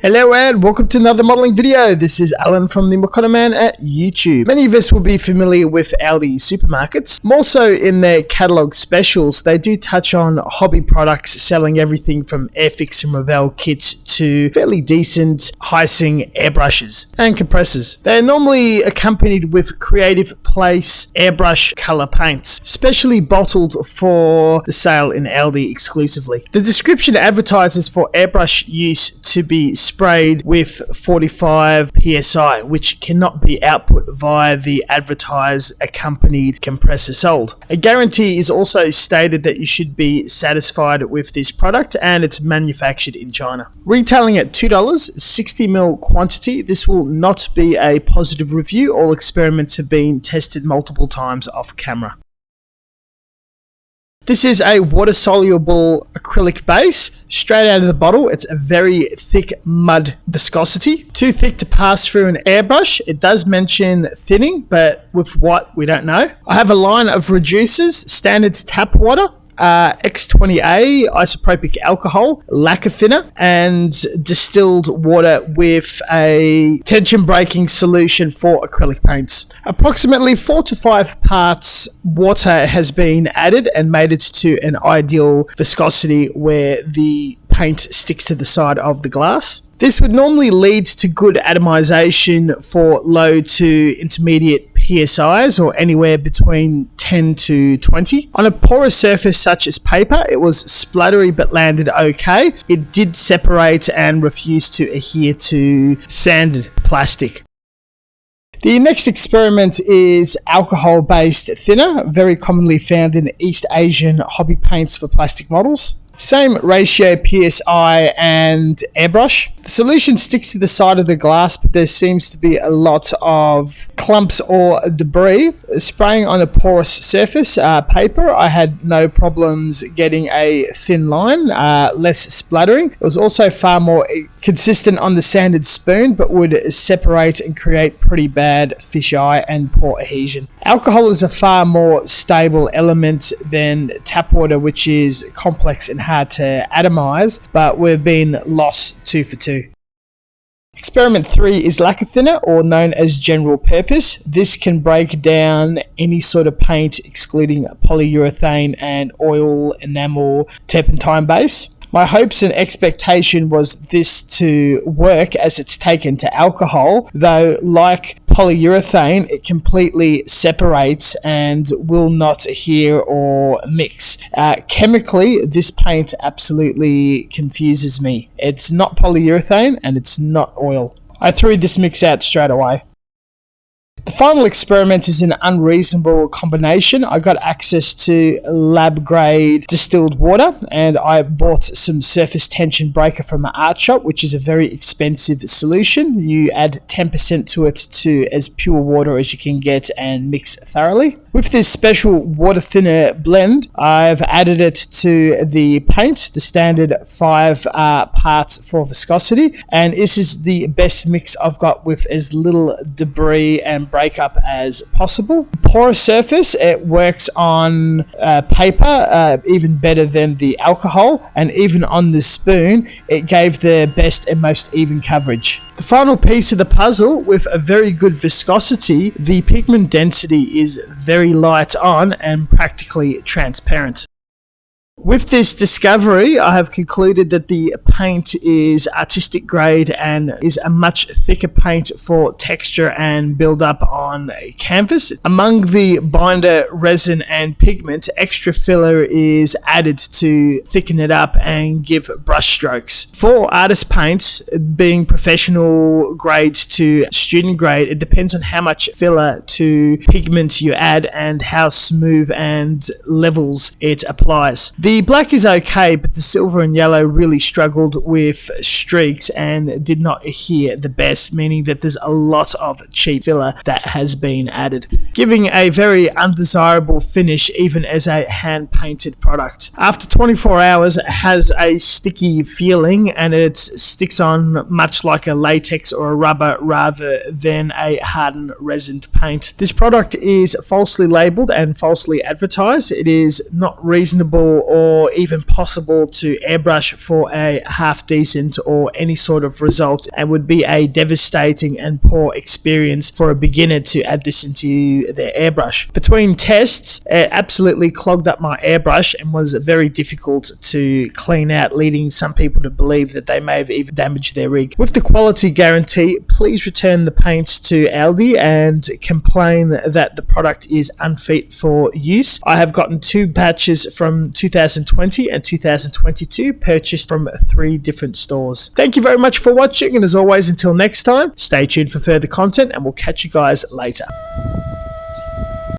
Hello and welcome to another modelling video. This is Alan from the Makona Man at YouTube. Many of us will be familiar with Aldi supermarkets. More so in their catalogue specials, they do touch on hobby products selling everything from Airfix and Revell kits to fairly decent Hysing airbrushes and compressors. They are normally accompanied with Creative Place Airbrush Color paints, specially bottled for the sale in Aldi exclusively. The description advertises for airbrush use to be sprayed with 45 psi, which cannot be output via the advertised accompanied compressor sold. A guarantee is also stated that you should be satisfied with this product, and it's manufactured in China. Retailing at $2, 60ml quantity, this will not be a positive review. All experiments have been tested multiple times off camera. This is a water-soluble acrylic base. Straight out of the bottle, it's a very thick mud viscosity. Too thick to pass through an airbrush. It does mention thinning, but with what, we don't know. I have a line of reducers, standard tap water, X20A isopropyl alcohol, lacquer thinner, and distilled water with a tension breaking solution for acrylic paints. Approximately 4 to 5 parts water has been added and made it to an ideal viscosity where the paint sticks to the side of the glass. This would normally lead to good atomization for low to intermediate PSIs, or anywhere between 10 to 20. On a porous surface such as paper, it was splattery but landed okay. It did separate and refuse to adhere to sanded plastic. The next experiment is alcohol-based thinner, very commonly found in East Asian hobby paints for plastic models. Same ratio PSI and airbrush. The solution sticks to the side of the glass, but there seems to be a lot of clumps or debris. Spraying on a porous surface, paper, I had no problems getting a thin line, less splattering. It was also far more consistent on the sanded spoon, but would separate and create pretty bad fisheye and poor adhesion. Alcohol is a far more stable element than tap water, which is complex and hard to atomize, but we've been lost 2 for 2. Experiment 3 is lacquer thinner, or known as general purpose. This can break down any sort of paint excluding polyurethane and oil, enamel, turpentine base. My hopes and expectation was this to work as it's taken to alcohol, though like polyurethane, it completely separates and will not adhere or mix. Chemically, this paint absolutely confuses me. It's not polyurethane and it's not oil. I threw this mix out straight away. The final experiment is an unreasonable combination. I got access to lab grade distilled water, and I bought some surface tension breaker from the art shop, which is a very expensive solution. You add 10% to it to as pure water as you can get and mix thoroughly. With this special water thinner blend, I've added it to the paint, the standard 5 parts for viscosity, and this is the best mix I've got with as little debris and breakup as possible. Porous surface, it works on paper even better than the alcohol, and even on the spoon it gave the best and most even coverage. The final piece of the puzzle, with a very good viscosity, the pigment density is very light on and practically transparent. With this discovery, I have concluded that the paint is artistic grade and is a much thicker paint for texture and build up on a canvas. Among the binder, resin and pigment, extra filler is added to thicken it up and give brush strokes. For artist paints, being professional grade to student grade, it depends on how much filler to pigment you add and how smooth and levels it applies. The black is okay, but the silver and yellow really struggled with streaks and did not adhere the best, meaning that there's a lot of cheap filler that has been added, giving a very undesirable finish even as a hand-painted product. After 24 hours, it has a sticky feeling and it sticks on much like a latex or a rubber rather than a hardened resined paint. This product is falsely labelled and falsely advertised. It is not reasonable or even possible to airbrush for a half decent or any sort of result, and would be a devastating and poor experience for a beginner to add this into their airbrush. Between tests, it absolutely clogged up my airbrush and was very difficult to clean out, leading some people to believe that they may have even damaged their rig. With the quality guarantee, please return the paints to Aldi and complain that the product is unfit for use. I have gotten 2 batches from 2020 and 2022 purchased from 3 different stores. Thank you very much for watching, and as always, until next time, stay tuned for further content and we'll catch you guys later.